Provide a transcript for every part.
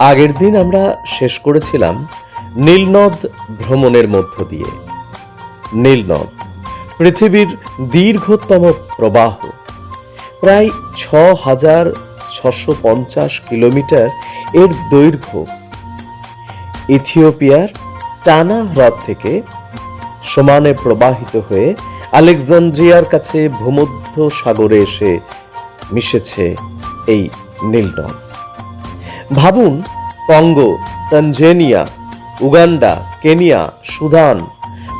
আগের দিন আমরা শেষ করেছিলাম নীলনদ ভ্রমণের মধ্য দিয়ে। নীলনদ পৃথিবীর দীর্ঘতম প্রবাহ, প্রায় ৬,৬৫০ কিলোমিটার এর দৈর্ঘ্য। ইথিওপিয়ার টানা হ্রদ থেকে সমানে প্রবাহিত হয়ে আলেকজান্দ্রিয়ার কাছে ভূমধ্য সাগরে এসে মিশেছে এই নীলনদ। ভাবুন, Congo, Tanzania, Uganda, Kenya, Sudan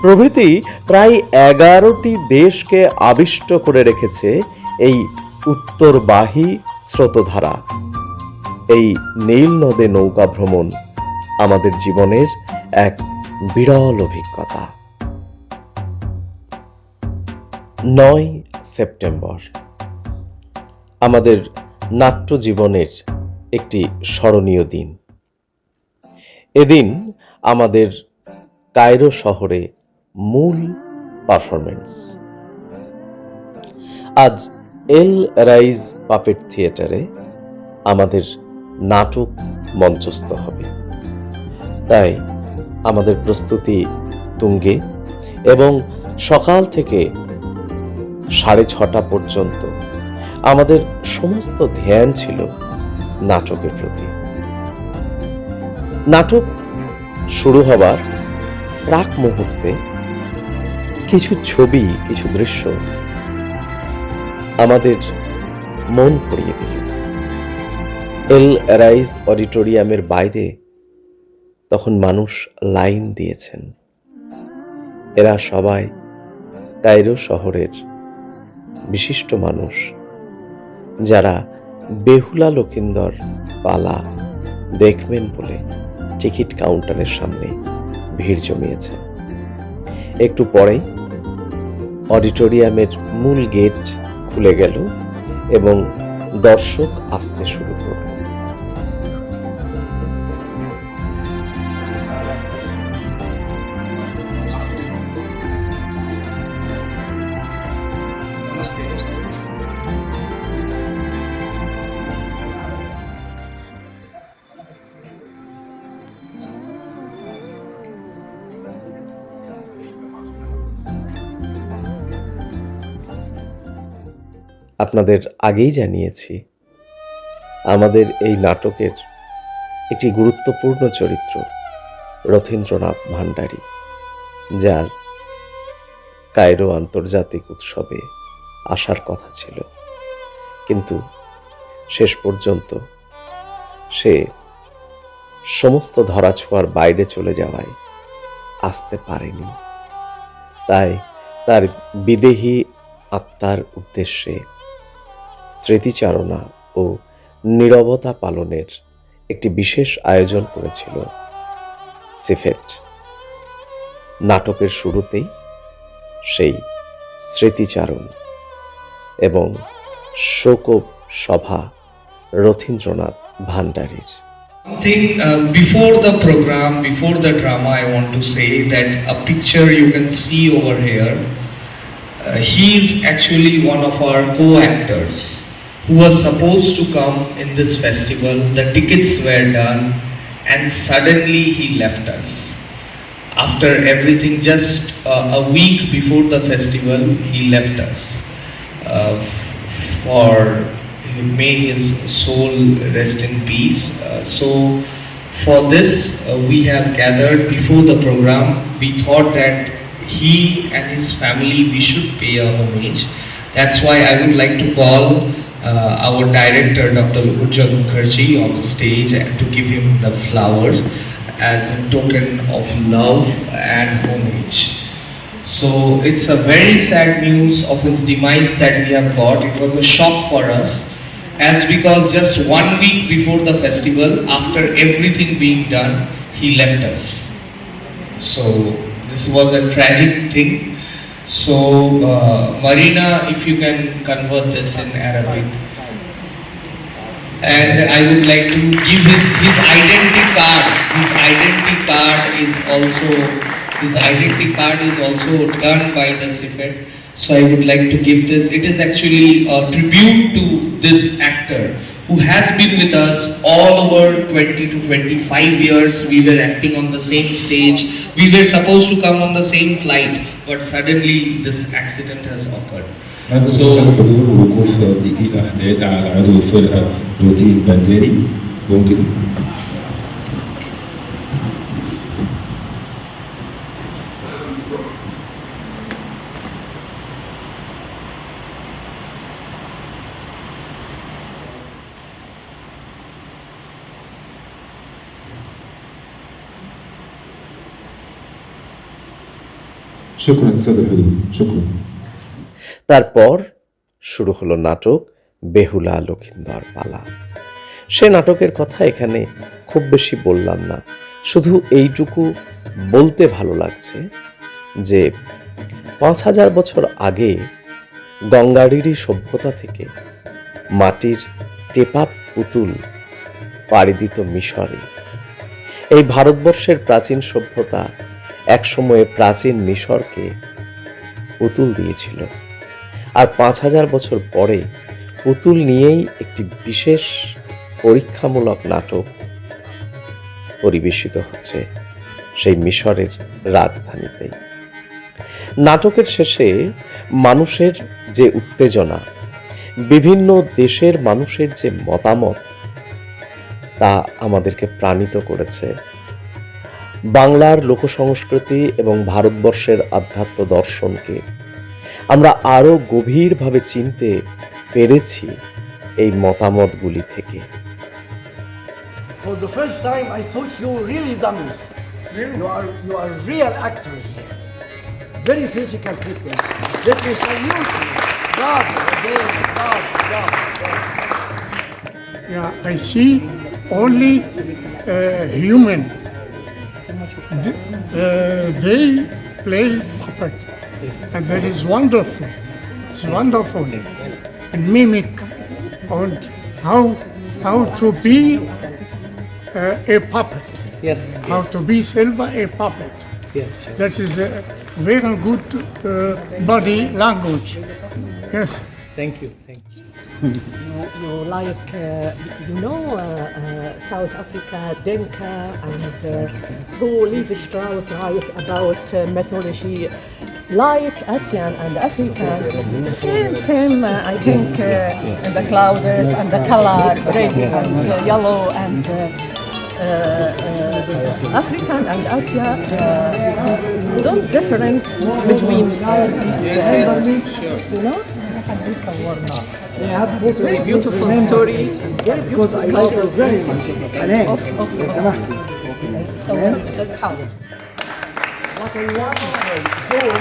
প্রভৃতি প্রায় ১১টি দেশকে আবিষ্ট করে রেখেছে এই উত্তরবাহী স্রোতধারা। এই নীল নদে নৌকা ভ্রমণ আমাদের জীবনের এক বিরল অভিজ্ঞতা। ৯ সেপ্টেম্বর আমাদের নাট্য জীবনের একটি স্মরণীয় দিন। এদিন আমাদের কায়রো শহরে মূল পারফরমেন্স। আজ এল রাইজ পাপেট থিয়েটারে আমাদের নাটক মঞ্চস্থ হবে, তাই আমাদের প্রস্তুতি তুঙ্গে এবং সকাল থেকে ৬:৩০ পর্যন্ত আমাদের সমস্ত ধ্যান ছিল নাটকের প্রতি। নাটক শুরু হবার প্রাক মুহূর্তে কিছু ছবি, কিছু দৃশ্য আমাদের মন ভরিয়ে দিল। এল রাইজ অডিটোরিয়ামের বাইরে তখন মানুষ লাইন দিয়েছেন। এরা সবাই কায়রো শহরের বিশিষ্ট মানুষ, যারা বেহুলা লখিন্দর পালা দেখবেন বলে টিকিট কাউন্টারের সামনে ভিড় জমিয়েছে। একটু পরেই অডিটোরিয়ামের মূল গেট খুলে গেল এবং দর্শক আসতে শুরু করল। আপনাদের আগেই জানিয়েছি, আমাদের এই নাটকের একটি গুরুত্বপূর্ণ চরিত্র রথীন্দ্রনাথ ভান্ডারী, যার কায়রো আন্তর্জাতিক উৎসবে আসার কথা ছিল, কিন্তু শেষ পর্যন্ত সে সমস্ত ধরাছোঁয়ার বাইরে চলে যাওয়ায় আসতে পারেনি। তাই তার বিদেহী আত্মার উদ্দেশ্যে স্মৃতিচারণা ও নীরবতা পালনের একটি বিশেষ আয়োজন করেছিল সিফেট। নাটকের শুরুতেই সেই স্মৃতিচারণ এবং শোক সভা Rathindranath ভান্ডারীর। Before the program, before the drama, I want to say that a picture you can see over here, he is actually one of our co-actors who was supposed to come in this festival. The tickets were done and suddenly he left us. After everything, just a week before the festival, he left us. For may his soul rest in peace. So for this we have gathered before the program. We thought that he and his family, we should pay a homage. That's why I would like to call our director, Dr. Ujjwal Mukherjee, on the stage and to give him the flowers as a token of love and homage. So it's a very sad news of his demise that we have got. It was a shock for us, as because just 1 week before the festival, after everything being done, he left us. So this was a tragic thing. So Marina, if you can convert this in Arabic. And I would like to give his identity card. His identity card is also done by the CIFET. So I would like to give this. It is actually a tribute to this actor who has been with us all over 20 to 25 years. We were acting on the same stage. We were supposed to come on the same flight, but suddenly this accident has occurred. هذا So, استحق حضور ووقوف دقيقة أحداث على عضو الفرقة روتين بندري ممكن. شكرا سادة الحضور شكرا. তারপর শুরু হলো নাটক বেহুলা লখিন্দর পালা। সে নাটকের কথা এখানে খুব বেশি বললাম না, শুধু এইটুকু বলতে ভালো লাগছে যে ৫,০০০ বছর আগে গঙ্গাড়িরি সভ্যতা থেকে মাটির টেপা পুতুল পাড়ি দিত মিশরে। এই ভারতবর্ষের প্রাচীন সভ্যতা একসময়ে প্রাচীন মিশরকে পুতুল দিয়েছিল, আর ৫,০০০ বছর পরে পুতুল নিয়েই একটি বিশেষ পরীক্ষামূলক নাটক পরিবেশিত হচ্ছে সেই মিশরের রাজধানীতে। নাটকের শেষে মানুষের যে উত্তেজনা, বিভিন্ন দেশের মানুষের যে মতামত, তা আমাদেরকে প্রাণিত করেছে। বাংলার লোকসংস্কৃতি এবং ভারতবর্ষের আধ্যাত্ম দর্শনকে আমরা আরো গভীরভাবে চিনতে পেরেছি এই মতামতগুলি থেকে। For the first time, I thought you were really dummies. You are real actors. Very physical fitness. Let me salute you. Bravo, again, bravo. Yeah, I see only human. They play puppet, and that is wonderful. It's wonderful. And mimic on how to be a puppet. Yes. How to be Silva a puppet. Yes. That is a very good body language. Yes. Thank you. You like, South Africa, Dinka, and who Levi Strauss write about mythology, like Asian and African. Same, I think, in the clouds and the color, red and yellow and African and Asia don't different between these, you know? Very beautiful story. Very beautiful What I want to say, though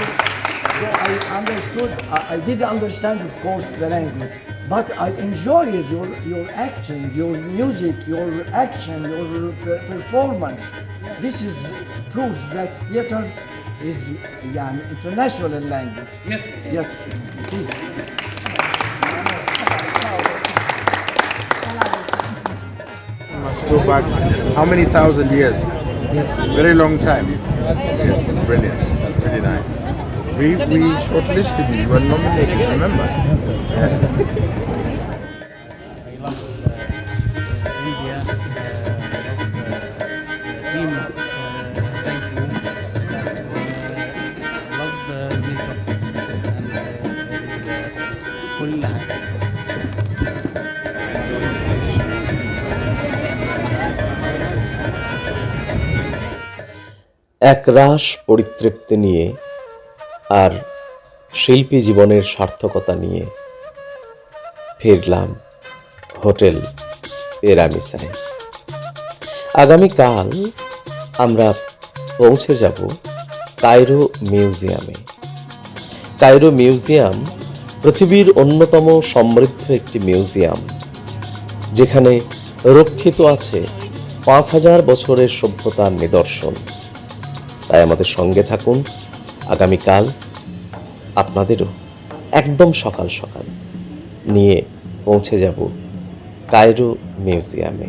I understood, I did understand, of course, the language, but I enjoyed your acting, your music, your action, your performance. This is proves that theater is international language. Yes. Please. Must go back how many thousand years? Very long time. Yes, brilliant. Really nice. We shortlisted you. You were nominated, remember? Yeah. I love India. Team. Thank you. Love makeup and كل حاجة. একরাশ পরিতৃপ্তি নিয়ে আর শিল্পী জীবনের সার্থকতা নিয়ে ফিরলাম hotel পিরামিসায়। আগামীকাল আমরা পৌঁছে যাব কায়রো মিউজিয়ামে। কায়রো মিউজিয়াম পৃথিবীর অন্যতম সমৃদ্ধ একটি মিউজিয়াম, যেখানে রক্ষিত আছে ৫,০০০ বছরের সভ্যতার নিদর্শন। তাই আমাদের সঙ্গে থাকুন। আগামীকাল আপনাদেরও একদম সকাল সকাল নিয়ে পৌঁছে যাব কায়রো মিউজিয়ামে।